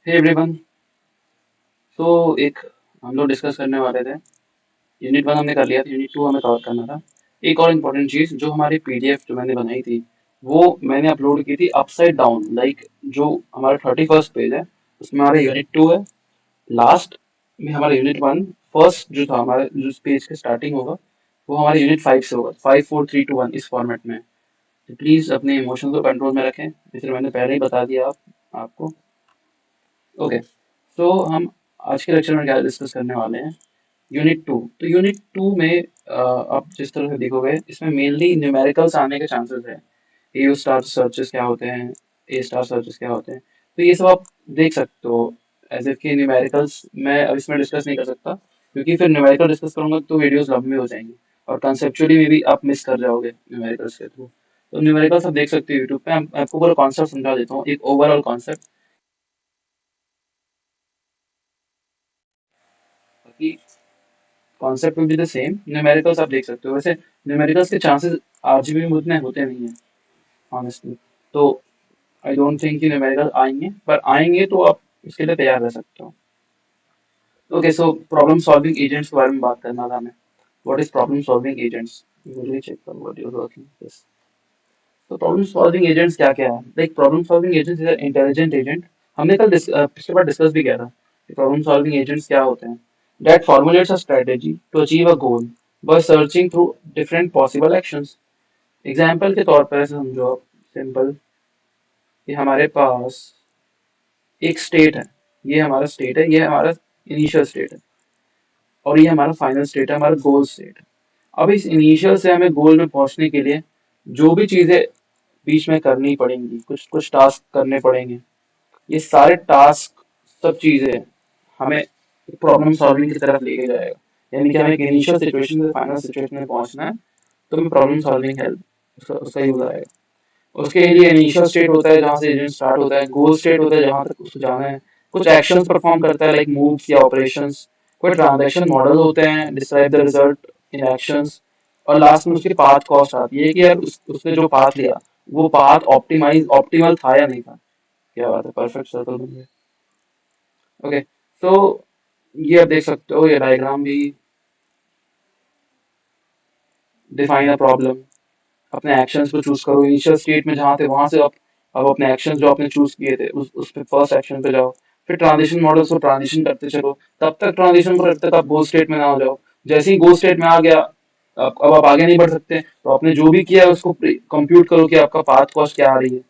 Hey everyone. तो एक हम लोग डिस्कस करने वाले थे। यूनिट वन हमने कर लिया था, यूनिट टू हमें कवर करना था। एक और इम्पोर्टेंट चीज, जो हमारी पीडीएफ जो मैंने बनाई थी वो मैंने अपलोड की थी अपसाइड डाउन। लाइक जो हमारा 31st पेज है उसमें हमारा यूनिट टू है, लास्ट में हमारा यूनिट वन, फर्स्ट जो था हमारा जो पेज के स्टार्टिंग होगा वो हमारे यूनिट फाइव से होगा। 5 4 3 2 1 इस फॉर्मेट में। तो प्लीज अपने इमोशन को कंट्रोल में रखें, जैसे मैंने पहले ही बता दिया आपको। ओके, तो हम आज के लेक्चर में क्या डिस्कस करने वाले हैं, यूनिट टू। तो यूनिट टू में आप जिस तरह से देखोगे इसमें मेनली न्यूमेरिकल्स आने के चांसेस है। ए यू स्टार सर्चेस क्या होते हैं, ए स्टार सर्चेस क्या होते हैं, तो ये सब आप देख सकते हो। एज इफ कि न्यूमेरिकल्स मैं अब इसमें डिस्कस नहीं कर सकता, क्योंकि फिर न्यूमेरिकल डिस्कस करूंगा तो वीडियोस लंबी हो जाएंगी और कंसेप्चुअली में भी आप मिस कर जाओगे न्यूमेरिकल्स के थ्रू। तो न्यूमेरिकल्स आप देख सकते हो यूट्यूब पे। मैं आपको पूरा कॉन्सेप्ट समझा देता हूँ, एक ओवरऑल कॉन्सेप्ट, बाकी concept will be the same. Numericals आप देख सकते हो। वैसे न्यूमेरिकल्स के चांसेस आज भी उतने होते नहीं है ऑनेस्टली। तो आई डोंट थिंक कि न्यूमेरिकल आएंगे, पर आएंगे तो आप इसके लिए तैयार रह सकते हो। Okay, so problem solving agents के बारे में बात करना था हमें। What is problem solving agents? मुझे चेक कर what you are working this. तो प्रॉब्लम सॉल्विंग एजेंट्स क्या क्या है? Like problem solving agents is intelligent agent. हमने कल पिछले बार डिस्कस भी किया था कि प्रॉब्लम सॉल्विंग एजेंट्स क्या होते हैं। That formulates a strategy to achieve a goal by searching through different possible actions. Example के तौर पर ऐसे समझो आप, सिंपल, कि हमारे पास एक स्टेट है। ये हमारा स्टेट है, ये हमारा इनिशियल स्टेट है, और ये हमारा फाइनल स्टेट है, हमारा गोल स्टेट है। अब इस इनिशियल से हमें गोल में पहुंचने के लिए जो भी चीजें बीच में करनी पड़ेंगी, कुछ कुछ टास्क करने पड़ेंगे। ये सारे टास्क, सब चीजें हमें प्रॉब्लम सॉल्विंग की तरफ लेके जाएगा। यानी कि हमें एक इनिशियल सिचुएशन से फाइनल सिचुएशन में पहुंचना है, तो हमें प्रॉब्लम सॉल्विंग हेल्प उसका यूज आएगा। उसके लिए इनिशियल स्टेट होता है जहाँ से एजेंट स्टार्ट होता है, गोल स्टेट होता है जहाँ तक उसको जाना है, कुछ एक्शंस परफॉर्म करता है लाइक मूव्स या ऑपरेशंस, कोई ट्रांजैक्शन मॉडल होते हैं, describe the result in actions, और लास्ट में उसकी पाथ कॉस्ट आती है कि यार उसने जो पाथ लिया वो पाथ ऑप्टिमल था या नहीं था। क्या बात है, परफेक्ट सर्कल बन गया। ओके, तो ये आप देख सकते हो, ये डायग्राम भी डिफाइन अ प्रॉब्लम। अपने एक्शंस को चूज करो, इनिशियल स्टेट में जहाँ थे वहां से आप अब अपने एक्शंस जो आपने चूज किए थे उस पे फर्स्ट एक्शन पे जाओ। फिर ट्रांजिशन मॉडल्स को ट्रांजिशन करते चलो, तब तक ट्रांजिशन को रखते तक आप गोल स्टेट में ना हो जाओ। जैसे ही गोल स्टेट में आ गया, अब आप आगे नहीं बढ़ सकते, तो आपने जो भी किया है उसको कंप्यूट करो कि आपका पाथ कॉस्ट क्या आ रही है।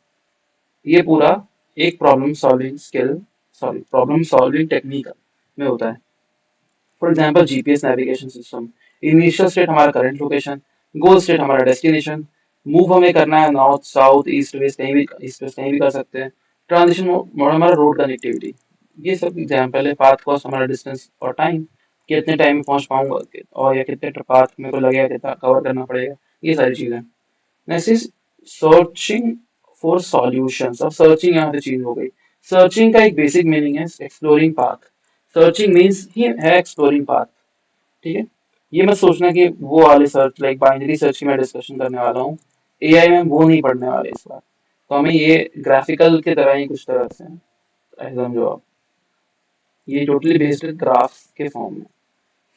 ये पूरा एक problem solving skill, sorry problem solving technique में होता है। For example GPS navigation system, initial state हमारा करंट लोकेशन, गोल स्टेट हमारा डेस्टिनेशन, मूव हमें करना है नॉर्थ साउथ ईस्ट वेस्ट, कहीं भी ईस्ट वेस्ट कहीं भी कर सकते हैं। ट्रांजिशन मोड हमारा रोड कनेक्टिविटी। ये सब एग्जाम्पल है। पाथ कॉस्ट हमारा डिस्टेंस और टाइम, कितने टाइम में पहुंच पाऊंगा, और या कितने पाथ मेरे को लगेगा, कितना कवर करना पड़ेगा, ये सारी चीजें। Next is searching for solutions. अब सर्चिंग यहाँ पे चीज हो गई। सर्चिंग का एक बेसिक मीनिंग है exploring path. Searching means he है एक्सप्लोरिंग पाथ। ठीक है, ये मत सोचना कि वो वाले सर्च लाइक बाइनरी सर्च की मैं डिस्कशन करने वाला हूँ। एआई में वो नहीं पढ़ने वाले इस बार। तो हमें ये ग्राफिकल की तरह ही कुछ तरह से ऐसे समझो आप। ये टोटली बेस्ड है ग्राफ के फॉर्म में।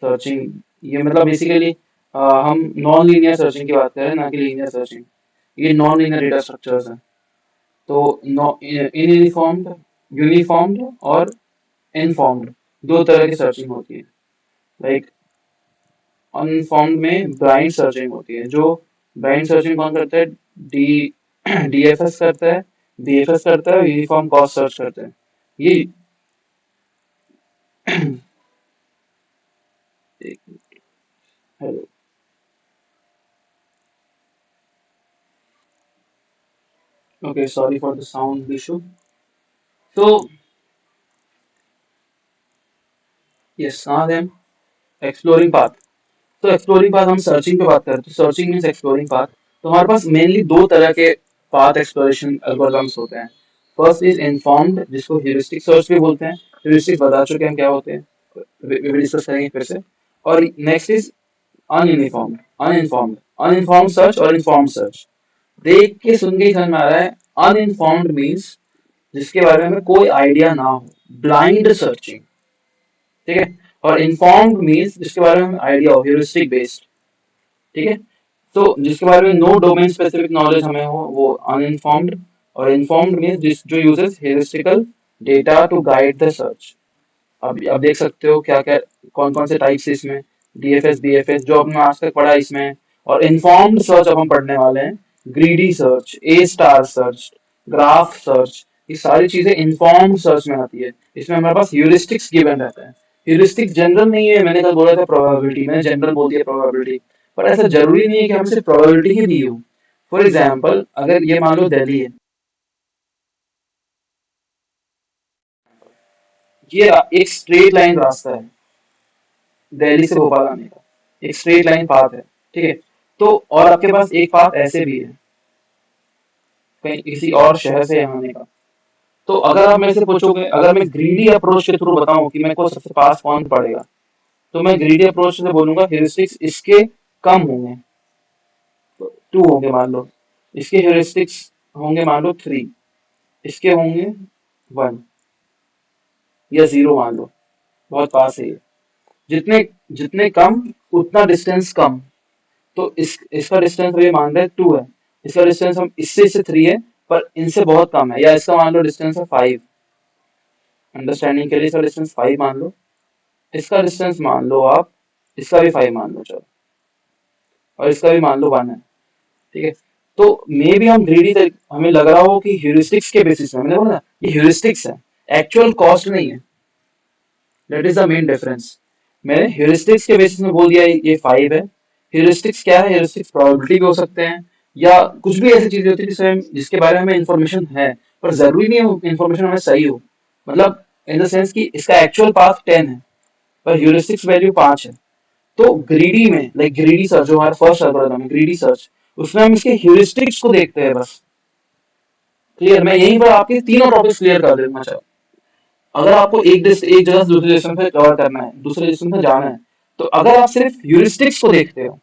सर्चिंग ये मतलब बेसिकली हम नॉन लीनियर सर्चिंग की बात कर रहे हैं, ना कि लीनियर सर्चिंग। ये नॉन लीनियर डेटा स्ट्रक्चर्स हैं। तो यूनिफॉर्म्ड, यूनिफॉर्म्ड और इनफॉर्म्ड, दो तरह की सर्चिंग होती है। लाइक अनफॉर्म्ड में ब्लाइंड सर्चिंग होती है। जो ब्लाइंड सर्चिंग कौन करता है? डी डीएफएस करता है, बीएफएस करता है, यूनिफॉर्म कॉस्ट सर्च करता है। ये hello, okay, sorry for the sound issue. तो यस, कहाँ थे हम? Exploring path. तो एक्सप्लोरिंग पाथ, हम सर्चिंग पे बात करते हैं, तो सर्चिंग मीन्स एक्सप्लोरिंग पाथ। तो हमारे पास मेनली दो तरह के पाथ एक्सप्लोरेशन एल्गोरिथम्स होते हैं। फर्स्ट इज इनफॉर्म्ड, जिसको ह्यूरिस्टिक सर्च भी बोलते हैं। ह्यूरिस्टिक बता चुके हैं हम क्या होते हैं, वे डिस्कस करेंगे फिर से। और next is uninformed, uninformed, uninformed search और इन्फॉर्म्ड सर्च। देख के सुन के ही समझ में आ रहा है। अनइनफॉर्म्ड मीन्स जिसके बारे में कोई आइडिया ना हो, ब्लाइंड सर्चिंग, ठीक है। और इन्फॉर्म्ड मीन्स जिसके बारे में आइडिया हो, ह्यूरिस्टिक बेस्ड, ठीक है। तो जिसके बारे में नो डोमेन स्पेसिफिक नॉलेज हमें हो वो अनइन्फॉर्म्ड। और इन्फॉर्म्ड मीन्स जिस जो uses heuristical data to guide the search. अब देख सकते हो क्या क्या कौन कौन से टाइप्स है इसमें, डीएफएस बीएफएस जो हमने आज तक पढ़ा है इसमें। और इन्फॉर्म्ड सर्च अब हम पढ़ने वाले हैं, ग्रीडी सर्च, ए स्टार सर्च, ग्राफ सर्च, ये सारी चीजें इन्फॉर्म्ड सर्च में आती है। इसमें हमारे पास ह्यूरिस्टिक्स गिवन रहता है। ह्यूरिस्टिक्स जनरल नहीं है, मैंने कल बोला था प्रोबेबिलिटी, मैंने जनरल बोल दिया प्रोबेबिलिटी, पर ऐसा जरूरी नहीं है कि हमें सिर्फ प्रोबेबिलिटी ही दी हो। फॉर एग्जाम्पल अगर ये मान लो दिल्ली है, ये एक स्ट्रेट लाइन रास्ता है दिल्ली से भोपाल आने का, एक स्ट्रेट लाइन पाथ है, ठीक है। तो और आपके पास एक पाथ ऐसे भी है कहीं किसी और शहर से यहाँ आने का। तो अगर आप मेरे से पूछोगे, अगर मैं ग्रीडी अप्रोच के थ्रू बताऊं कि मेरे को सबसे पास कौन पड़ेगा, तो मैं ग्रीडी अप्रोच से बोलूंगा ह्यूरिस्टिक्स इसके कम होंगे, तो 2 होंगे मान लो, इसके ह्यूरिस्टिक्स होंगे मान लो 3, इसके होंगे 1 या 0 मान लो, बहुत पास है ये। जितने जितने कम उतना डिस्टेंस कम। तो इसका डिस्टेंस ये मान रहे हैं 2 है, इसका डिस्टेंस हम इससे 3 है, पर इनसे बहुत कम है, या इसका मान लो डिस्टेंस है 5, अंडरस्टैंडिंग के लिए इसका डिस्टेंस 5 मान लो, इसका डिस्टेंस मान लो आप, इसका भी 5 मान लो चलो, और इसका भी मान लो 1 है, ठीक है। तो मे भी हम ग्रीडी, हमें लग रहा हो कि ह्यूरिस्टिक्स के बेसिस में, मैंने बोला ना, ये ह्यूरिस्टिक्स है, एक्चुअल कॉस्ट नहीं है। That is the main difference. मैंने ह्यूरिस्टिक्स के बेसिस में बोल दिया ये 5 है। ह्यूरिस्टिक्स क्या है, ह्यूरिस्टिक्स प्रोबेबिलिटी भी हो सकते हैं, या कुछ भी ऐसी चीजें होती है जिसके बारे में हमें इन्फॉर्मेशन है, पर जरूरी नहीं है इन्फॉर्मेशन हमें सही हो। मतलब इन द सेंस कि इसका एक्चुअल पाथ 10 है, पर ह्यूरिस्टिक्स वैल्यू 5 है। तो ग्रीडी में, लाइक ग्रीडी सर्च जो हमारा फर्स्ट एल्गोरिथम है ग्रीडी सर्च, उसमें हम इसके ह्यूरिस्टिक्स को देखते हैं बस। क्लियर, मैं यहीं पर आपके तीनों टॉपिक्स क्लियर कर देना चाहूँ। अगर आपको एक जगह से दूसरे डिस्टेंस पे कवर करना है, दूसरे डिस्टेंस पे जाना है, तो अगर आप सिर्फ ह्यूरिस्टिक्स को देखते हो,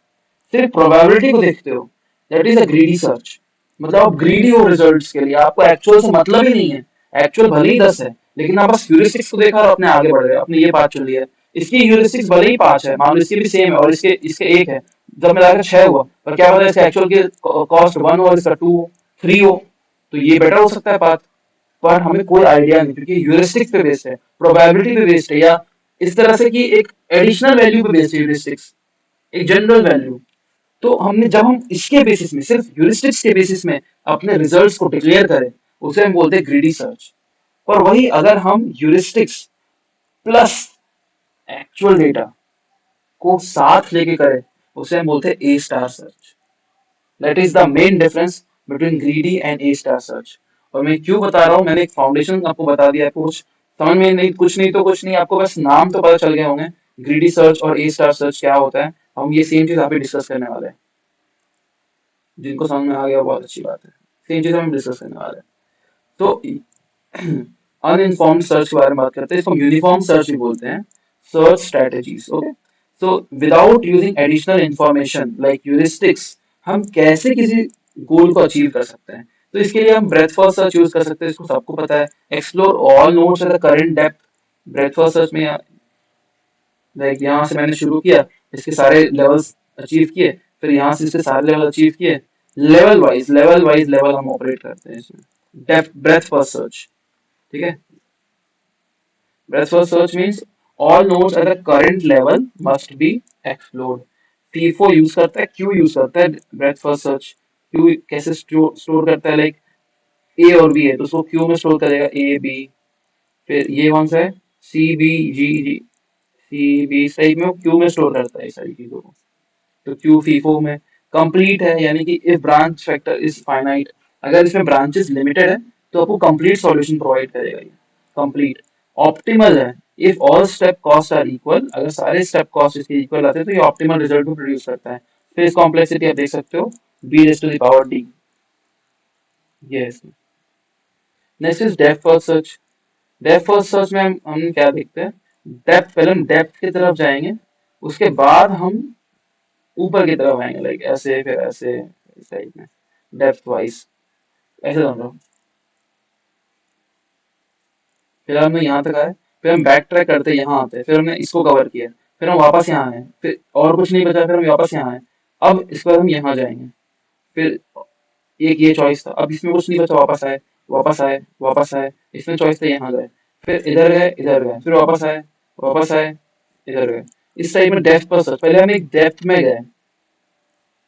सिर्फ प्रोबेबिलिटी को देखते हो, that is a greedy search. मतलब आप ग्रीडी हो रिजल्ट्स के लिए, आपको एक्चुअल से मतलब ही नहीं है। एक्चुअल भले ही 10 है, लेकिन आप बस ह्यूरिस्टिक्स को देखा और अपने आगे बढ़ गए, अपने ये बात चुन लिया। इसकी ह्यूरिस्टिक्स भले ही 5 है, मान लो इसकी भी सेम है, और इसके इसके 1 है, जब मिलाकर 6 हुआ, पर क्या पता इसका एक्चुअल की कॉस्ट 1 हो और इसका 2 हो, 3 हो, तो ये बेटर हो सकता है पाथ। पर हमें कोई आइडिया नहीं, क्योंकि ह्यूरिस्टिक्स पे बेस्ड है, प्रोबेबिलिटी पे बेस्ड है, या इस तरह से कि एक एडिशनल वैल्यू पे बेस्ड है ह्यूरिस्टिक्स, एक जनरल वैल्यू। तो हमने जब हम इसके बेसिस में, सिर्फ ह्यूरिस्टिक्स के बेसिस में अपने रिजल्ट्स को डिक्लेयर करें, उसे हम बोलते हैं ग्रीडी सर्च। पर वही अगर हम ह्यूरिस्टिक्स प्लस एक्चुअल डेटा को साथ लेके करें, उसे हम बोलते हैं A star search. That is the main difference between greedy and A star search. और मैं क्यों बता रहा हूँ, मैंने एक फाउंडेशन आपको बता दिया है, कुछ समझ में नहीं, कुछ नहीं तो कुछ नहीं, आपको बस नाम तो पता चल गए होंगे, ग्रीडी सर्च और ए स्टार सर्च क्या होता है। हम ये सेम चीज यहाँ पे डिस्कस करने वाले हैं, जिनको समझ में आ गया बहुत अच्छी बात है, सेम चीज हम डिस्कस करने वाले हैं। तो अनइनफॉर्म्ड सर्च के बारे में बात करते हैं, इसको यूनिफॉर्म सर्च भी बोलते हैं, search strategies, okay. So without using additional information like heuristics, हम कैसे किसी गोल को अचीव कर सकते हैं। तो इसके लिए हम ब्रेथ फर्स्ट सर्च यूज कर सकते हैं, इसको सबको पता है, explore all nodes at the current depth. Breath first search में लाइक यहाँ से मैंने शुरू किया, इसके सारे लेवल्स अचीव किए, फिर यहाँ से इसके सारे लेवल अचीव किए, लेवल वाइज लेवल हम ऑपरेट करते हैं इसमें। डेप्थ ब्रेथ फर्स्ट सर्च, ठीक है। Breadth first search means all nodes at the current level must be explored. FIFO use करता है, Q यूज करता है breadth first search। Q कैसे स्टोर करता है, लाइक A और B है तो उसको Q में स्टोर करेगा, A B, फिर ये कौन सा है, C B G G, C B, इस टाइप में वो Q में स्टोर करता है इस सारी चीजों को। तो Q FIFO में कंप्लीट है, यानी कि if branch factor is finite, अगर इसमें ब्रांचेस लिमिटेड है तो आपको कंप्लीट सॉल्यूशन प्रोवाइड करेगा ये, कंप्लीट। ऑप्टिमल है, if all step cost are equal, अगर सारे स्टेप कॉस्ट इसके इक्वल आते हैं तो ये ऑप्टिमल रिजल्ट को प्रोड्यूस करता है। फिर इस कॉम्प्लेक्सिटी आप देख सकते हो, b raised to the power d, ये है इसमें। Next is depth first search. Depth first search में हम क्या देखते हैं, डेप्थ, पहले हम डेप्थ की तरफ जाएंगे, उसके बाद हम ऊपर की तरफ आएंगे, लाइक ऐसे फिर ऐसे, इस टाइप में, डेप्थ वाइज, ऐसे समझो। फिर हमने यहाँ तक आए, फिर हम बैक ट्रैक करते यहाँ आते हैं, फिर हमने इसको कवर किया, फिर हम वापस यहाँ आए, फिर और कुछ नहीं बचा, फिर हम वापस यहाँ आए। अब इसके बाद हम यहाँ जाएंगे, फिर एक ये चॉइस था, अब इसमें कुछ नहीं बचा, वापस आए, वापस आए, वापस आए, इसमें चॉइस था यहाँ गए, फिर इधर गए, फिर वापस आए, वापस आए, इधर गए। इस टाइप में डेप्थ पर सर्च, पहले हम एक डेप्थ में गए,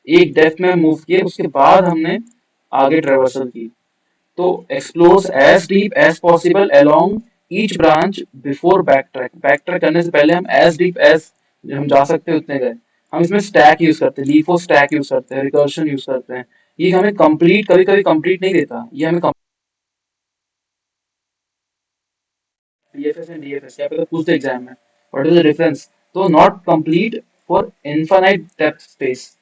एक डेप्थ में मूव किए, उसके बाद हमने आगे ट्रेवर्सल की। तो explores as deep as possible along each branch before back track करने से पहले हम एज डीप एज हम जा सकते हैं उतने गए। हम इसमें स्टैक यूज करते हैं, लीफो स्टैक यूज करते हैं, रिकर्शन यूज करते हैं। ये हमें कंप्लीट, कभी कभी कंप्लीट नहीं देता, ये हमें डीएफएस एंड डीएफएस क्या पता पूछते एग्जाम में, व्हाट इज द डिफरेंस। तो not complete for infinite depth space,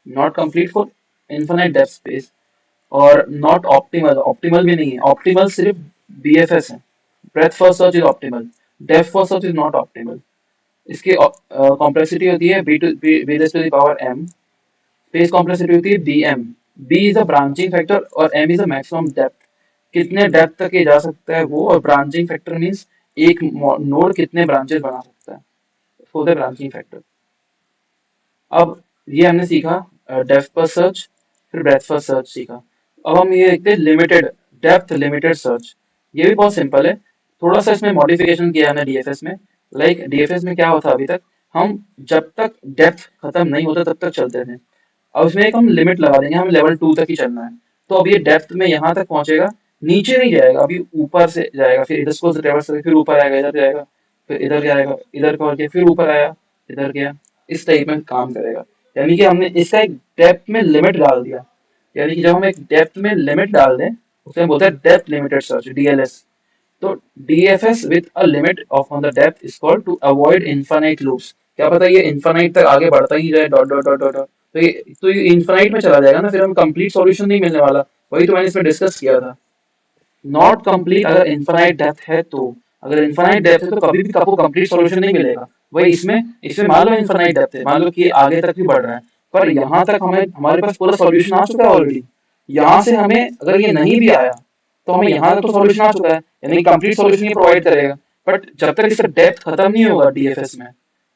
not complete for infinite depth space, और नॉट ऑप्टिमल, ऑप्टिमल भी नहीं है, ऑप्टिमल सिर्फ बीएफएस है, breadth first search is optimal, depth first search is not optimal. इसकी complexity होती है b to b raise to the power m, space complexity होती है b m, b is a branching factor और m is a maximum depth, कितने depth तक ये जा सकता है वो, और ब्रांचिंग फैक्टर मींस एक नोड कितने ब्रांचेस बना सकता है, फॉर द ब्रांचिंग फैक्टर। अब ये हमने सीखा डेप्थ फर्स्ट सर्च, फिर ब्रेथ फर्स्ट सर्च सीखा। अब हम ये देखते हैं लिमिटेड डेप्थ लिमिटेड सर्च। ये भी बहुत सिंपल है, थोड़ा सा इसमें मॉडिफिकेशन किया हमने डीएफएस में। लाइक डीएफएस में क्या होता अभी तक, हम जब तक डेप्थ खत्म नहीं होता तब तक चलते थे। अब इसमें एक हम लिमिट लगा देंगे, हमें लेवल 2 तक ही चलना है। तो अब ये डेप्थ में यहाँ तक पहुंचेगा, नीचे नहीं जाएगा, अभी ऊपर से जाएगा, फिर इधर को ट्रेवर्स करके फिर ऊपर आएगा, इधर जाएगा, फिर इधर जाएगा, इधर करके फिर ऊपर आया, इधर गया, इस टाइप में काम करेगा। यानी कि हमने इसका एक डेप्थ में लिमिट डाल दिया। यानी कि जब हम एक डेप्थ में लिमिट डाल दें, उसे हम बोलते हैं डेप्थ लिमिटेड सर्च, डीएलएस। तो DFS with a limit of on the depth is called to avoid infinite loops. क्या पता ये इनफाइनाइट तक आगे बढ़ता ही जाए, dot dot dot dot dot. तो ये इनफाइनाइट में चला जाएगा ना, फिर हम कंप्लीट सॉल्यूशन नहीं मिलने वाला। वही तो मैंने इसमें डिस्कस किया था, नॉट कंप्लीट अगर इनफाइनाइट डेप्थ है तो, अगर इनफाइनाइट डेप्थ है तो कभी भी आपको कंप्लीट सॉल्यूशन नहीं मिलेगा। वही इसमें इसमें मान लो इनफाइनाइट डेप्थ है, मान लो कि आगे तक भी बढ़ रहा है, पर यहाँ तक हमें हमारे पास पूरा सॉल्यूशन आ चुका है ऑलरेडी। यहाँ से हमें अगर ये नहीं भी आया तो हमें यहाँ तक तो सॉल्यूशन आ चुका है, यानी कंप्लीट सॉल्यूशन ये प्रोवाइड करेगा। बट जब तक इसका डेप्थ खत्म नहीं होगा डीएफएस में,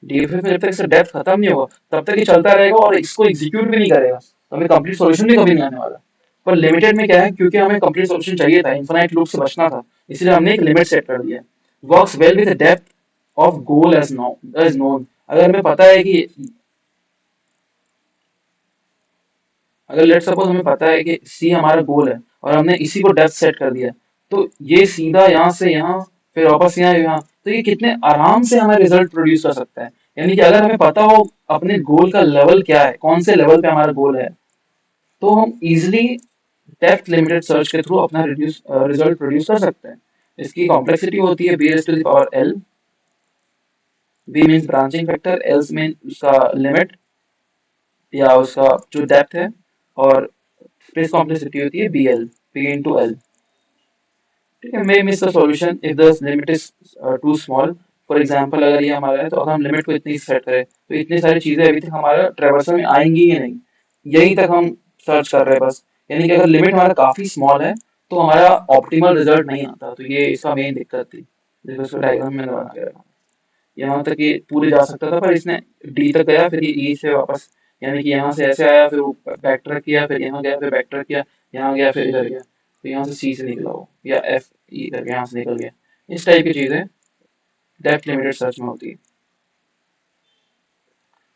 डीएफएस में जब तक इसका डेप्थ खत्म नहीं होगा तब तक ये चलता रहेगा और इसको एग्जीक्यूट भी नहीं करेगा, तो हमें कंप्लीट सॉल्यूशन भी कभी नहीं आने वाला। पर लिमिटेड में क्या है, क्योंकि हमें कंप्लीट सॉल्यूशन चाहिए था, इनफाइनाइट लूप से बचना था, इसलिए हमने एक लिमिट सेट कर दिया। Works well with depth of goal as known. अगर हमें पता है कि, अगर लेट सपोज हमें पता है कि सी हमारा गोल है और हमने इसी को डेप्थ सेट कर दिया, तो ये सीधा यहाँ से यहाँ, फिर वापस यहाँ, तो ये कितने आराम से हमें रिजल्ट प्रोड्यूस कर सकता है। यानी कि अगर हमें पता हो अपने गोल का लेवल क्या है, कौन से लेवल पे हमारा गोल है, तो हम इजिली डेप्थ लिमिटेड सर्च के थ्रू अपना रिजल्ट प्रोड्यूस कर सकते हैं। इसकी कॉम्प्लेक्सिटी होती है b raise to the power l, b means branching factor, l mean उसका लिमिट या उसका जो डेप्थ है, और स्पेस कॉम्प्लेक्सिटी होती है b l, b into l. ठीक है, may miss the solution if the limit is too small. For example अगर ये हमारा है तो अगर हम लिमिट को इतनी सेट करें तो इतनी सारी चीजें अभी तक हमारा ट्रेवर्सल में आएंगी ही नहीं, यहीं तक हम सर्च कर रहे हैं बस। यानी कि अगर लिमिट हमारा काफी स्मॉल है तो हमारा ऑप्टिमल रिजल्ट नहीं आता, तो ये इसका मेन दिक्कत थी, जैसे उसको डायग्राम में बना के रखा। यहाँ तक ये पूरे जा सकता था पर इसने डी तक गया, फिर ये ई से वापस, यानी कि यहाँ से ऐसे आया, फिर बैक ट्रैक किया, फिर यहाँ गया, फिर बैक ट्रैक किया, यहाँ गया, फिर इधर गया, तो यहाँ से सी से निकला हो, या एफ ई करके यहाँ से निकल गया। इस टाइप की चीजें डेप्थ लिमिटेड सर्च में होती है।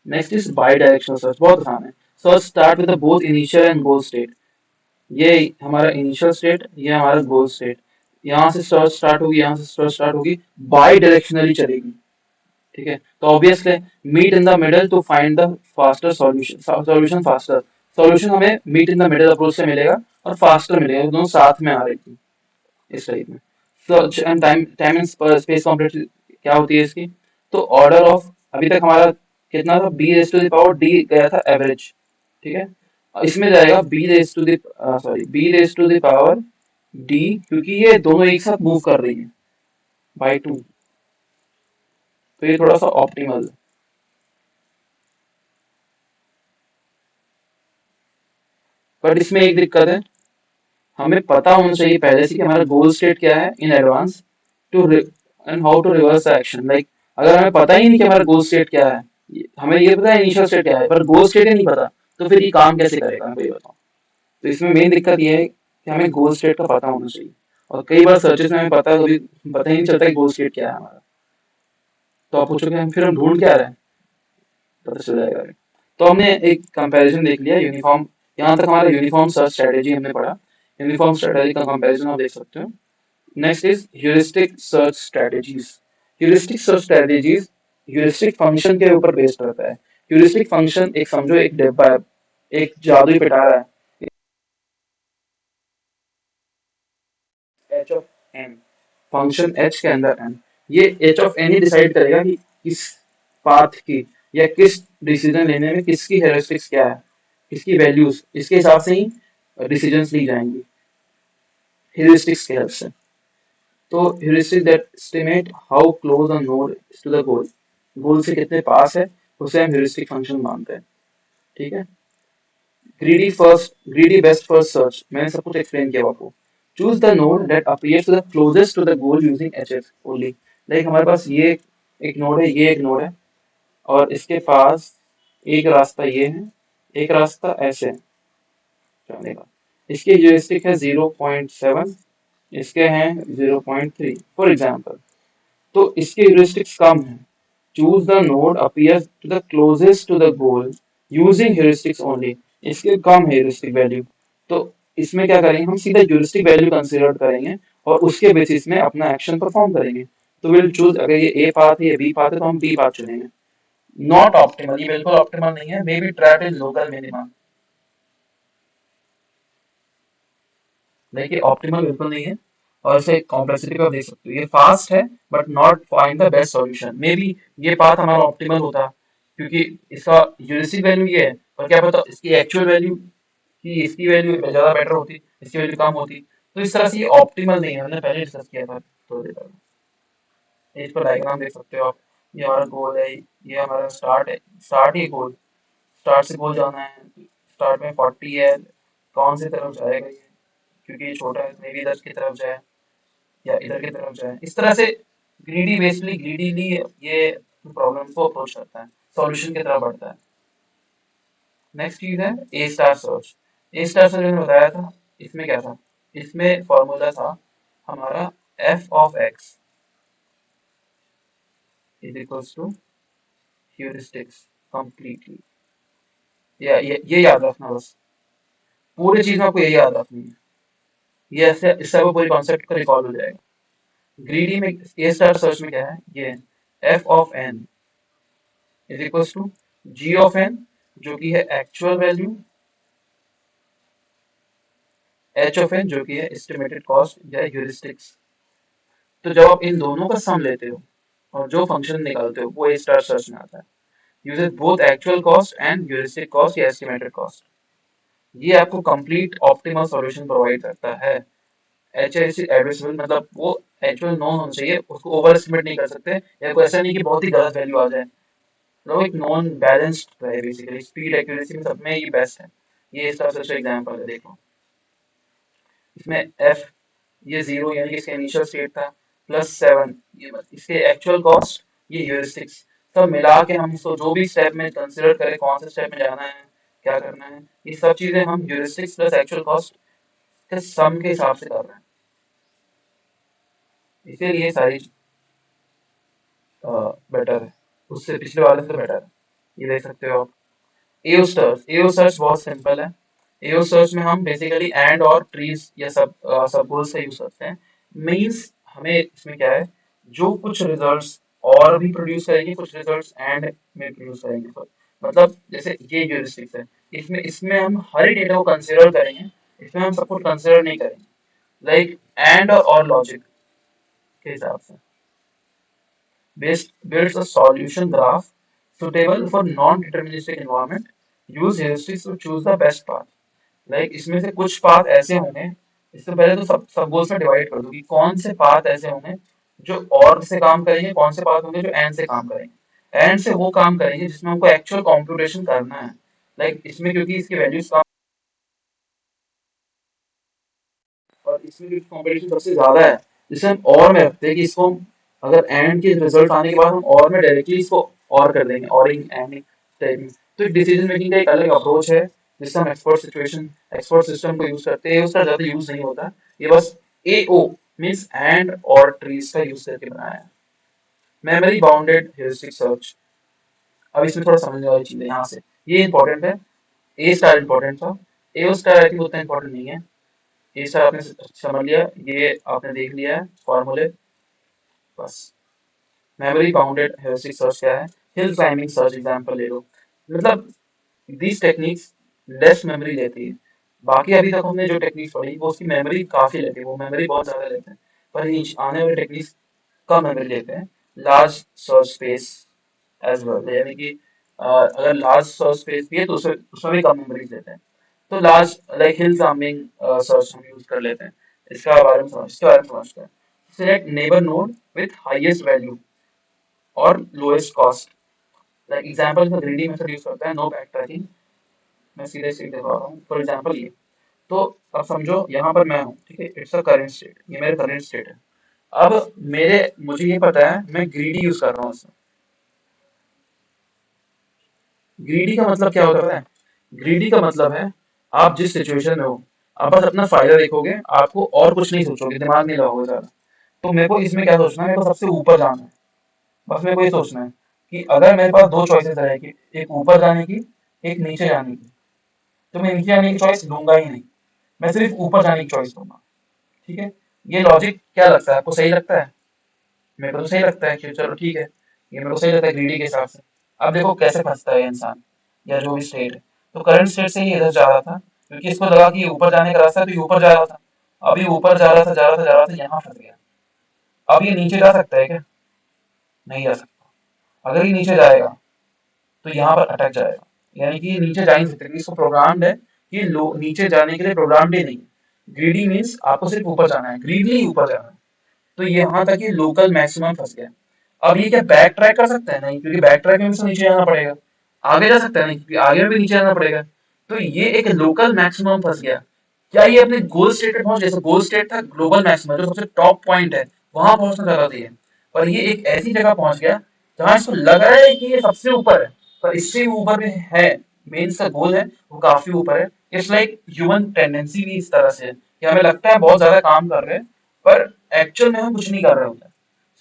Next is by directional search, बहुत आसान है। Search start with both initial and goal state. ये हमारा इनिशियल स्टेट, ये हमारा गोल स्टेट। यहाँ से सर्च स्टार्ट होगी, यहाँ से सर्च स्टार्ट होगी, बाई डायरेक्शनली चलेगी। ठीक है, तो obviously meet in the middle to find the faster solution, solution faster. Solution हमें meet in the middle approach से मिलेगा और फास्टर मिलेगा, दोनों साथ में आ रही थी इस टाइप में। Search and time, time and space complexity क्या होती है इसकी, तो ऑर्डर ऑफ, अभी तक हमारा कितना था, b raise to the power d गया था एवरेज। ठीक है, इसमें जाएगा b raise to the, sorry, b raise to the power d, क्योंकि ये दोनों एक साथ मूव कर रही है बाई 2, तो ये थोड़ा सा ऑप्टिमल। बट इसमें एक दिक्कत है, हमें पता होना चाहिए पहले से कि हमारा गोल स्टेट क्या है in advance to and how to reverse the action. Like अगर हमें पता ही नहीं कि हमारा गोल स्टेट क्या है, हमें ये पता है इनिशियल स्टेट क्या है पर गोल स्टेट ही नहीं पता, तो फिर ये काम कैसे करेगा, मैं ये बताऊँ। तो इसमें मेन दिक्कत ये है कि हमें गोल स्टेट का पता होना चाहिए। और कई बार सर्चेस में हमें पता कभी पता ही नहीं चलता कि गोल स्टेट क्या है हमारा। तो आप पूछोगे हम फिर हम ढूंढ क्या रहे हैं, पता चल जाएगा। तो हमने एक कंपैरिजन देख लिया यूनिफॉर्म, यहाँ तक हमारा यूनिफॉर्म सर्च स्ट्रेटेजी हमने पढ़ा। यूनिफॉर्म स्ट्रेटेजी का कंपैरिजन आप देख सकते हो। Next is heuristic search strategies. Heuristic search strategies heuristic function के ऊपर बेस्ड रहता है। ह्यूरिस्टिक फंक्शन एक समझो एक डिब्बा है, एक जादुई पिटारा है, h of n, function h के अंदर एन। ये एच ऑफ एन ही डिसाइड करेगा कि किस पाथ की या किस डिसीजन लेने में किसकी हेरिस्टिक्स क्या है, किसकी वैल्यूज, इसके हिसाब से ही डिसीजंस ली जाएंगी हेरिस्टिक्स के हेल्प से। तो heuristic that estimate how close a node is to the goal, गोल से कितने पास है, उसे हम heuristic फंक्शन मानते हैं। ठीक है। greedy best first search, मैंने सब कुछ एक्सप्लेन किया आपको। choose the node that appears to the closest to the goal using hs only। Like हमारे पास ये एक नोड है, ये एक नोड है, और इसके पास एक रास्ता ये है, एक रास्ता ऐसे जाने का। इसकी ह्यूरिस्टिक है 0.7, इसके हैं 0.3 फॉर एग्जाम्पल। तो इसके ह्यूरिस्टिक्स कम है। Choose the node appears to the closest to the goal using heuristics only, इसके कम है ह्यूरिस्टिक वैल्यू। तो इसमें क्या करेंगे, हम सीधा ह्यूरिस्टिक वैल्यू कंसीडर करेंगे और उसके बेसिस में अपना एक्शन परफॉर्म करेंगे। तो विल चूज, अगर ये ए पाथ है, ये बी पाथ है, तो हम बी पाथ चुनेंगे। नॉट ऑप्टिमल, ये बिल्कुल ऑप्टिमल नहीं है, may be trap in local minima. देखिए ऑप्टिमल बिल्कुल नहीं है, और इसे कॉम्प्लेक्सिटी पे आप देख सकते हो, ये फास्ट है but not find the best solution. May be ये पाथ हमारा ऑप्टिमल होता क्योंकि इसका ह्यूरिस्टिक वैल्यू ये है, और क्या पता इसकी एक्चुअल वैल्यू की इसकी वैल्यू ज्यादा बेटर होती, इसकी वैल्यू कम होती। तो इस तरह से ये ऑप्टिमल नहीं है, हमने पहले डिस्कस किया था थोड़ी देर पहले। इस पर डायग्राम देख सकते हो आप, ये हमारा गोल है, ये हमारा स्टार्ट है, स्टार्ट ही गोल, स्टार्ट से गोल जाना है। स्टार्ट में 40 है, कौन सी तरफ जाएगा ये, क्योंकि ये छोटा है, मे बी इधर की तरफ जाए या इधर की तरफ जाए। इस तरह से ग्रीडीली ये प्रॉब्लम को अप्रोच करता है, सॉल्यूशन की तरफ बढ़ता है। नेक्स्ट चीज है ए स्टार सर्च। ए स्टार सर्च मैंने बताया था, इसमें क्या था, इसमें फॉर्मूला था हमारा f of x is equals to heuristics completely. ये याद रखना बस, पूरी चीज में आपको ये याद रखनी है, ये ऐसे इससे आपको पूरी कॉन्सेप्ट का रिकॉल हो जाएगा। ग्रीडी में ए स्टार सर्च में क्या है, ये f of n is equals to g of n, जो कि है actual value, h of n जो कि है एस्टिमेटेड कॉस्ट या ह्यूरिस्टिक्स। तो जब आप इन दोनों का सम लेते हो और जो फंक्शन निकालते हो वो ए स्टार सर्च में आता है। Uses both actual cost and heuristic cost या एस्टिमेटेड कॉस्ट। ये आपको कंप्लीट ऑप्टिमल सॉल्यूशन प्रोवाइड करता है। एच एस एडमिसिबल मतलब वो एक्चुअल नॉन होना चाहिए, उसको ओवर एस्टिमेट नहीं कर सकते, या कोई ऐसा नहीं कि बहुत ही गलत वैल्यू आ जाए। मतलब एक नॉन बैलेंस्ड रहे, बेसिकली स्पीड एक्यूरेसी में सब में ये बेस्ट है। ये इसका सबसे एग्जांपल है, देखो इसमें एफ, ये जीरो यानी कि इसका इनिशियल स्टेट था, प्लस 7 ये इसके एक्चुअल कॉस्ट, ये ह्यूरिस्टिक्स, सब मिला के हम इसको जो भी स्टेप में कंसीडर करें, कौन से स्टेप में जाना है, क्या करना है, ये सब चीजें हम ह्यूरिस्टिक्स प्लस एक्चुअल कॉस्ट के सम के हिसाब से कर रहे हैं। इसीलिए सारी बेटर है, उससे पिछले वाले से बेटर है। ये देख सकते हो आप। एओ सर्च, एओ सर्च बहुत सिंपल है। एओ सर्च में हम बेसिकली एंड और ट्रीज या सब गोल्स का यूज करते हैं। मींस हमें इसमें क्या है, जो कुछ रिजल्ट्स और भी प्रोड्यूस करेंगे, कुछ रिजल्ट्स एंड में प्रोड्यूस करेंगे। तो मतलब जैसे ये ह्यूरिस्टिक्स है, इसमें इसमें हम हर डेटा को कंसीडर करेंगे, इसमें हम सब कुछ कंसीडर नहीं करेंगे। लाइक एंड और लॉजिक के हिसाब से based builds a solution graph suitable for non-deterministic environment. Use heuristics to choose the best path. Like इसमें से कुछ पाथ ऐसे होंगे, इससे पहले तो सब गोल्स में डिवाइड कर दो कि कौन से पाथ ऐसे होंगे जो और से काम करेंगे, कौन से पाथ होंगे जो एंड से काम करेंगे। एंड से वो काम करेंगे जिसमें हमको एक्चुअल कॉम्प्यूटेशन करना है। लाइक इसमें क्योंकि इसकी वैल्यूज इसमें जो कंपटीशन सबसे ज्यादा है, जिसे हम और में रखते हैं कि इसको हम अगर एंड के रिजल्ट आने के बाद हम और में डायरेक्टली इसको और कर देंगे, ऑरिंग एंडिंग टाइप में। तो एक डिसीजन मेकिंग का एक अलग अप्रोच है जिससे हम एक्सपर्ट सिस्टम को यूज करते हैं। उसका ज्यादा यूज नहीं होता, ये बस AO मीन्स एंड और ट्रीज का यूज करके बनाया है। मेमोरी बाउंडेड ह्यूरिस्टिक सर्च, अब इसमें थोड़ा समझने वाली चीज है यहाँ से, ये इंपॉर्टेंट है। ए स्टार इंपॉर्टेंट था, ए स्टार आई थिंक उतना इंपॉर्टेंट नहीं है। ए स्टार आपने समझ लिया, ये आपने देख लिया है फॉर्मूले, बस। मेमोरी बाउंडेड हेuriस्टिक सर्च क्या है? हिल क्लाइंबिंग सर्च एग्जांपल ले लो, मतलब these टेक्निक्स लेस मेमोरी लेती है। बाकी अभी तक हमने जो टेक्निक्स पढ़ी वो उसकी मेमोरी काफी लेती है, वो मेमोरी बहुत ज्यादा लेते हैं। पर ये आने वाले टेक्निक्स कम मेमोरी लेते हैं। Large search space as well, यानी कि अगर लार्ज सर्च स्पेस भी है तो उसमें भी कम मेमोरी लेते हैं। तो large like hill climbing search हम यूज कर लेते हैं। इसके बारे में समझते हैं। Select neighbour node with highest value और लोएस्ट कॉस्ट। लाइक एग्जांपल में ग्रीडी मेथड यूज करता है, नो बैक ट्रैकिंग। मैं सीधे सीधे दिखा रहा हूँ, फॉर एग्जांपल ये। तो अब समझो यहाँ पर मैं हूँ, ठीक है, इट्स अ करंट स्टेट, ये मेरा करंट स्टेट है। अब मुझे ये पता है मैं ग्रीडी यूज कर रहा हूँ इसमें। ग्रीडी का मतलब क्या होता है? ग्रीडी का मतलब है आप जिस सिचुएशन में हो, आप बस अपना फायदा देखोगे, आपको और कुछ नहीं सोचोगे, दिमाग नहीं लगाओगे ज्यादा। तो मेरे को इसमें क्या सोचना है, मेरे को सबसे ऊपर जाना है। बस मेरे को ये सोचना है कि अगर मेरे पास दो चॉइसेस रहेगी, एक ऊपर जाने की, एक नीचे जाने की, तो मैं नीचे जाने की चॉइस लूंगा ही नहीं, मैं सिर्फ ऊपर जाने की चॉइस लूंगा। ठीक है, ये लॉजिक क्या लगता है आपको, सही लगता है? मेरे को तो सही लगता है कि चलो ठीक है, ये मेरे को सही लगता है ग्रीडी के हिसाब से। अब देखो कैसे फंसता है ये इंसान, या जो भी स्टेट है। तो करंट स्टेट से ही इधर जा रहा था, क्योंकि इसको लगा कि ये ऊपर जाने का रास्ता है, तो ये ऊपर जा रहा था। अब ये ऊपर जा रहा था, जा रहा था, जा रहा था, यहाँ फंस गया। अब ये नीचे जा सकता है क्या? नहीं जा सकता। अगर ये नीचे जाएगा तो यहाँ पर अटक जाएगा, यानी कि ये नीचे जा ही नहीं सकते। इसको प्रोग्राम्ड है कि नीचे जाने के लिए प्रोग्राम्ड ही नहीं है। ग्रीडी मीन्स आपको सिर्फ ऊपर जाना है, ग्रीडली ऊपर जाना है। तो ये यहाँ तक कि लोकल मैक्सिमम फंस गया। अब ये क्या बैक ट्रैक कर सकता है? नहीं, क्योंकि बैक ट्रैक में भी नीचे जाना पड़ेगा। आगे जा सकता है? नहीं, क्योंकि आगे में भी नीचे जाना पड़ेगा। तो ये एक लोकल मैक्सिमम फंस गया। क्या ये अपने गोल स्टेट पे पहुंच, जैसे गोल स्टेट था ग्लोबल मैक्सिमम जो सबसे टॉप पॉइंट है, वहां पहुंचना चाहता था ये, पर ये एक ऐसी जगह पहुंच गया जहां इसको लग रहा है कि ये सबसे ऊपर है, पर इससे भी ऊपर में है। मेन इसका गोल है वो काफी ऊपर है। इट्स लाइक ह्यूमन टेंडेंसी भी इस तरह से है कि हमें लगता है बहुत ज्यादा काम कर रहे हैं, पर एक्चुअल में हम कुछ नहीं कर रहे होते।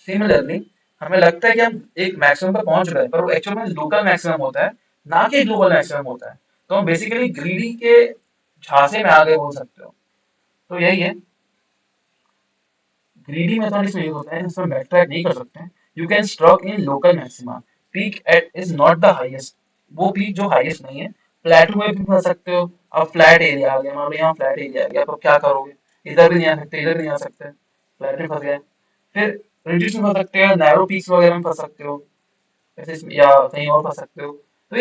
सिमिलरली हमें लगता है कि हम एक मैक्सिमम पर पहुंच गए, पर वो एक्चुअल में लोकल मैक्सिमम होता है, ना कि ग्लोबल मैक्सिमम होता है। तो हम बेसिकली ग्रीडी के झांसे में आ गए बोल सकते हो। तो यही है, ग्रीडी मेथड इसमें यूज होता है, इसमें बैक ट्रैक नहीं कर सकते हैं। You can struck in local maxima, peak at is not the highest, वो पीक जो हाईएस्ट नहीं है। प्लेटू में भी फंस सकते हो। अब फ्लैट एरिया आ गया, मान लो यहाँ फ्लैट एरिया आ गया, तो क्या करोगे? इधर भी नहीं आ सकते, इधर भी नहीं आ सकते, फ्लैट में फंस गए। फिर रिड्यूस में फंस सकते हो, नैरो पीक्स वगैरह में फंस सकते हो, ऐसे या कहीं और फंस सकते हो। तो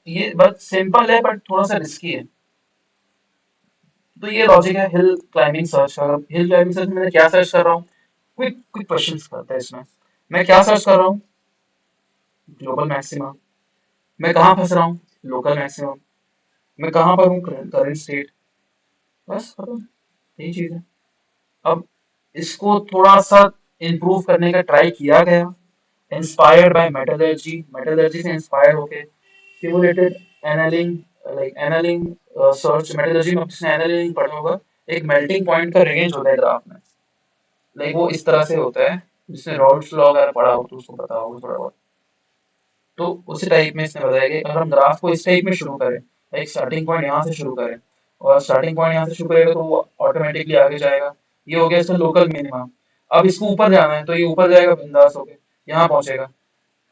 ये बस सिंपल है, बट थोड़ा सा रिस्की है। तो ये लॉजिक है हिल क्लाइंबिंग सर्च का। हिल क्लाइंबिंग सर्च में मैं क्या सर्च कर रहा हूँ? क्विक क्विक क्वेश्चंस करते हैं इसमें। मैं क्या सर्च कर रहा हूँ? Global maxima. मैं कहाँ फंस रहा हूँ? Local maximum. मैं कहाँ पर हूँ? Current state. बस खत्म, यही चीज है। अब इसको थोड़ा सा इम्प्रूव करने का ट्राई किया गया, इंस्पायर्ड बाय मेटलर्जी, मेटलर्जी से इंस्पायर होके simulated annealing, like annealing search. Metallurgy में जिसने एनालिंग पढ़ा होगा, एक मेल्टिंग पॉइंट का रेंज होता है ग्राफ में, लाइक वो इस तरह से होता है। जिसने रॉल्स लॉ अगर पढ़ा हो तो उसको पता होगा थोड़ा बहुत। तो उसी टाइप में इसने बताया कि अगर हम ग्राफ को इस टाइप में शुरू करें, एक स्टार्टिंग पॉइंट यहाँ से शुरू करें, और स्टार्टिंग पॉइंट यहाँ से शुरू करेगा तो वो ऑटोमेटिकली आगे जाएगा। ये हो गया इसका लोकल मिनिमा। अब इसको ऊपर जाना है तो ये ऊपर जाएगा बिंदास होके, यहाँ पहुंचेगा।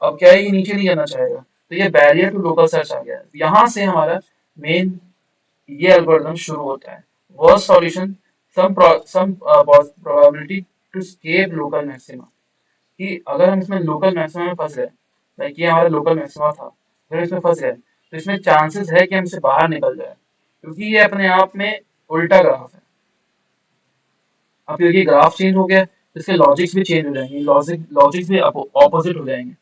अब क्या है, ये नीचे नहीं जाना चाहेगा, तो ये बैरियर टू लोकल सर्च आ गया। यहाँ से हमारा मेन ये एल्गोरिथम शुरू होता है। Worst solution, some probability to escape local maxima, कि अगर हम इसमें लोकल मैक्सिमा में फंस गए, लाइक ये हमारा लोकल मैक्सिमा था, अगर इसमें फंस गए तो इसमें चांसेस है कि हम इससे बाहर निकल जाए, क्योंकि ये अपने आप में उल्टा ग्राफ है। अब क्योंकि ग्राफ चेंज हो गया तो इसके लॉजिक्स भी चेंज हो जाएंगे, लॉजिक्स भी ऑपोजिट हो जाएंगे।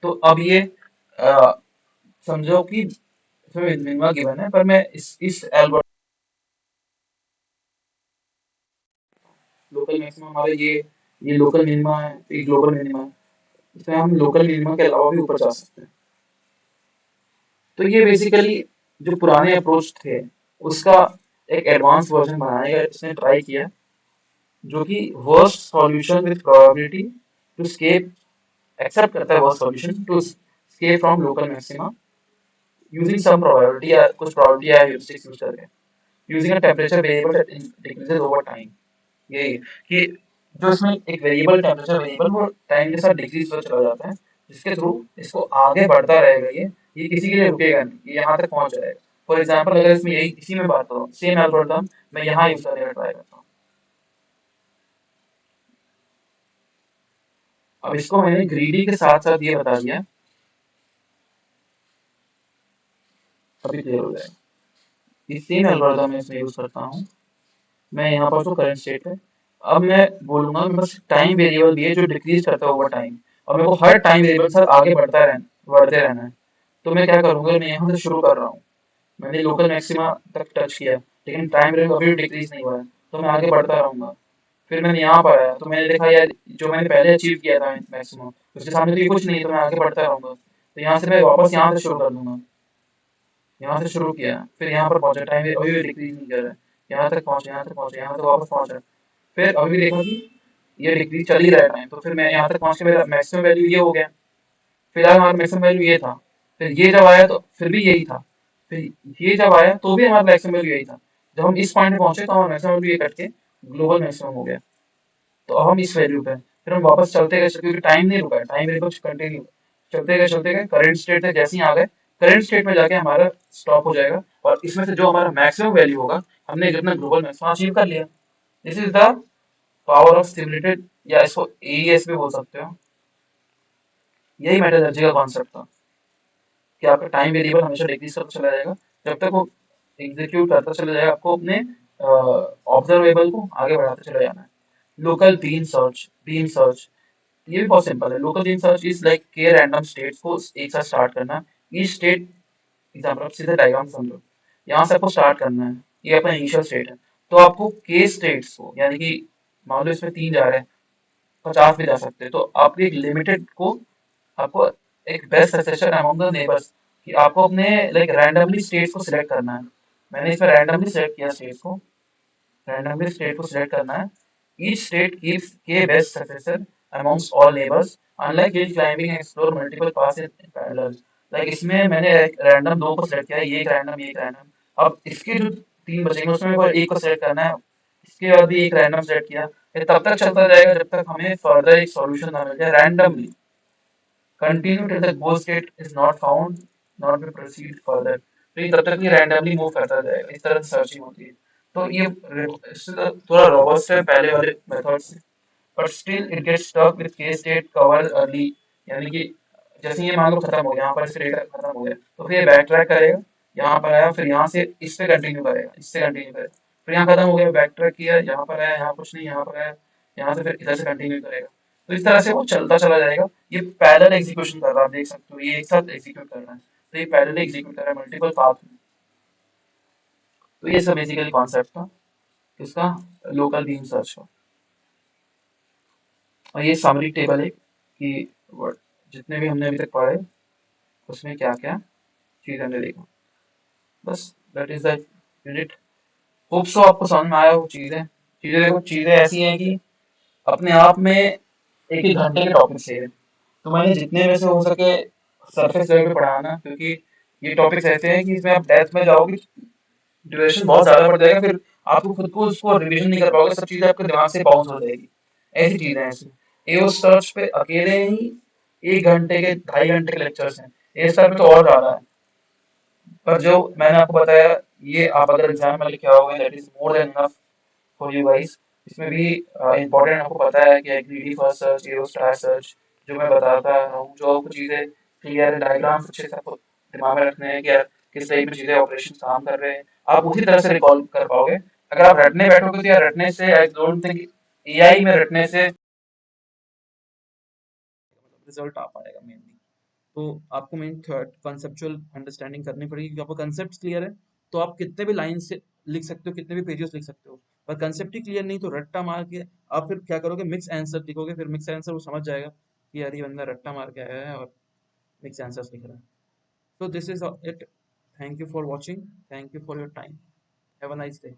तो अब ये अ, समझो कि इसमें मिनिमा गिवन है, पर मैं इस एल्गोरिथम लोकल मैक्सिमम हमारे ये लोकल मिनिमा है, ये ग्लोबल मिनिमा है। इसमें हम लोकल मिनिमा के अलावा भी ऊपर जा सकते हैं। तो ये बेसिकली जो पुराने अप्रोच थे उसका एक एडवांस वर्जन बनाने का इसने ट्राई किया, जो कि worst solution with probability to escape, accept करता है worst solution to escape from local maxima using some probability या कुछ प्रोबेबिलिटी या ह्यूरिस्टिक्स यूज करके, using a temperature variable that decreases over time. यही है कि जो इसमें एक वेरिएबल टेम्परेचर वेरिएबल वो टाइम के साथ डिक्रीज होता चला जाता है, जिसके थ्रू इसको आगे बढ़ता रहेगा। ये किसी के लिए रुकेगा नहीं, ये यहाँ तक पहुंच जाएगा। फॉर एग्जाम्पल अगर इसमें यही इसी में बात करूँ, सेम एल्गोरिथम मैं यहाँ यूज करने का ट्राई करता हूँ। अब इसको मैंने ग्रीडी के साथ साथ ये बता दिया, अभी क्लियर हो जाएगा। ये सेम एल्गोरिथम मैं इसमें यूज करता हूँ। मैं यहाँ पर तो करंट स्टेट है, अब मैं बोलूंगा मैं बस टाइम वेरिएबल भी है जो डिक्रीज करता है ओवर टाइम, और मेरे को हर टाइम वेरिएबल साथ आगे बढ़ते रहना है। तो मैं क्या करूंगा, मैं यहाँ से शुरू कर रहा हूँ, मैंने लोकल मैक्सिमा तक टच किया, लेकिन टाइम वेरिएबल अभी भी डिक्रीज नहीं हुआ है, तो मैं आगे बढ़ता रहूंगा। फिर मैंने यहाँ पर आया तो मैंने देखा यार जो मैंने पहले अचीव किया था मैक्सिमम, उसके सामने तो ये कुछ नहीं, तो मैं आगे बढ़ता रहूंगा। तो यहाँ से मैं वापस यहाँ से शुरू कर दूंगा, यहाँ से शुरू किया, फिर यहाँ पर पहुंचा, टाइम अभी भी डिक्रीज नहीं कर रहा है, यहाँ तक पहुंचा, यहाँ तक पहुंचा, यहाँ तक वापस पहुंचा, फिर अभी भी देखा कि ये डिक्रीज चल ही रहा है टाइम, तो फिर मैं यहाँ तक पहुंच के मेरा मैक्सिमम वैल्यू ये हो गया। फिलहाल हमारा मैक्सिमम वैल्यू ये था, फिर ये जब आया तो फिर भी यही था, फिर ये जब आया तो भी हमारा मैक्सिमम वैल्यू यही था। जब हम इस पॉइंट पे पहुंचे तो हमारा मैक्सिमम वैल्यू ये कट के ग्लोबल मैक्सिमम हो गया। तो अब हम इस वैल्यू पे फिर हम वापस चलते गए, क्योंकि टाइम नहीं रुका है, टाइम वेरिएबल कंटिन्यू चलते गए करंट स्टेट तक। जैसे ही आ गए करंट स्टेट में जाके हमारा स्टॉप हो जाएगा, और इसमें से जो हमारा मैक्सिमम वैल्यू होगा, हमने जितना ग्लोबल मैक्सिमम अचीव कर लिया। This is the power of simulated, या इसको एईएस भी बोल सकते हो। यही मेटालर्जी का कॉन्सेप्ट था कि आपका टाइम वेरिएबल हमेशा डिक्रीज करता चला जाएगा, जब तक वो एग्जीक्यूट करता चला जाएगा, आपको अपने ऑब्जर्वेबल को आगे बढ़ाते चले जाना है। लोकल बीम सर्च ये भी बहुत सिंपल है। Local beam search is like के रैंडम स्टेट्स को एक साथ स्टार्ट करना। ईच स्टेट एग्जांपल, आप सीधे डायग्राम समझो, यहाँ से आपको स्टार्ट करना है, ये अपना इनिशियल स्टेट है, तो आपको के स्टेट्स को, यानी कि मान लो इसमें 3 जा रहे हैं, 50 भी जा सकते हैं, तो आपको एक लिमिटेड को, आपको एक best succession among the neighbours, कि आपको अपने लाइक रैंडमली स्टेट्स को सिलेक्ट करना है। मैंने इसमें रैंडमली सिलेक्ट किया स्टेट्स को, रैंडमली स्टेट को सिलेक्ट करना है। ईच स्टेट कीप्स के best successor amongst all neighbours, unlike hill climbing explore multiple pass in parallel. Like इसमें मैंने रैंडम 2 को सिलेक्ट किया, ये एक रैंडम, ये एक रैंडम। अब इसके जो 3 बचेंगे उसमें मेरे को एक को सिलेक्ट करना है, इसके बाद भी एक रैंडम सेलेक्ट किया। ये तब तक चलता जाएगा जब तक हमें फर्दर एक सॉल्यूशन ना मिल जाए randomly. Continue till the goal state is not found, not be proceed further. तो ये तब तक ये रैंडमली मूव करता जाएगा, इस तरह से सर्चिंग होती है। तो ये इससे तो थोड़ा रोबस्ट है पहले वाले मेथड से, but still it gets stuck with k state cover early. यानी कि जैसे ये मान लो खत्म हो गया, यहाँ पर इसका डेटा खत्म हो गया, तो फिर ये बैक ट्रैक करेगा, यहाँ पर आया, फिर यहाँ से इस पे कंटिन्यू करेगा, इससे कंटिन्यू करेगा, फिर यहाँ खत्म हो गया, बैक ट्रैक किया, यहाँ पर आया, यहाँ कुछ नहीं, यहाँ पर आया, यहाँ से फिर इधर से कंटिन्यू करेगा। तो इस तरह से वो चलता चला जाएगा। ये पैरेलल एग्जीक्यूशन कर रहा है, आप देख सकते हो ये एक साथ एग्जीक्यूट कर रहा है, तो ये पैरेलल एग्जीक्यूट कर रहा है मल्टीपल पाथ में। तो ये सब बेसिकली कॉन्सेप्ट था इसका, लोकल बीम सर्च का। और ये समरी टेबल है कि जितने भी हमने अभी तक पढ़े उसमें क्या क्या चीज हमने देखा। बस that is the unit. Hope so आपको समझ में आया वो चीजें। चीजें देखो, चीजें ऐसी हैं कि अपने आप में एक एक घंटे के टॉपिक से है, तो मैंने जितने में से हो सके सरफेस लेवल पे पढ़ाना, क्योंकि ये टॉपिक्स ऐसे हैं कि इसमें आप डेप्थ में जाओगे, ड्यूरेशन बहुत ज्यादा बढ़ जाएगा, फिर आपको खुद को उसको रिवीजन नहीं कर पाओगे, सब चीजें आपके दिमाग से बाउंस हो जाएगी। ऐसी चीजें हैं इसमें। एओ सर्च पे अकेले ही 1 घंटे के 2.5 घंटे के लेक्चर्स हैं, ए स्टार पे तो और ज्यादा है। पर जो मैंने आपको बताया, ये आप अगर एग्जाम में लिखे आओगे that is more than enough for you guys. इसमें भी इंपॉर्टेंट आपको पता है कि ग्रीडी फर्स्ट सर्च, एओ स्टार सर्च, जो मैं बताता हूँ, जो आपको चीजें क्लियर है, डायग्राम्स अच्छे से आपको दिमाग में रखने हैं कि यार किस टाइप में चीजें ऑपरेशन काम कर रहे हैं, आप उसी तरह से रिकॉल कर पाओगे। अगर आप रटने बैठोगे तो यार रटने से आई डोंट थिंक एआई में रटने से रिजल्ट आ पाएगा मेनली। तो आपको मेन कंसेप्चुअल अंडरस्टैंडिंग करनी पड़ेगी, क्योंकि आपको कंसेप्ट क्लियर है तो आप कितने भी लाइन से लिख सकते हो, कितने भी पेजेस लिख सकते हो। पर कंसेप्ट ही क्लियर नहीं तो रट्टा मार के आप फिर क्या करोगे, मिक्स आंसर लिखोगे, फिर मिक्स आंसर वो समझ जाएगा कि यार ये बंदा रट्टा मार के आया है और मिक्स आंसर्स लिख रहा है। So this is it. Thank you for watching. Thank you for your time. Have a nice day.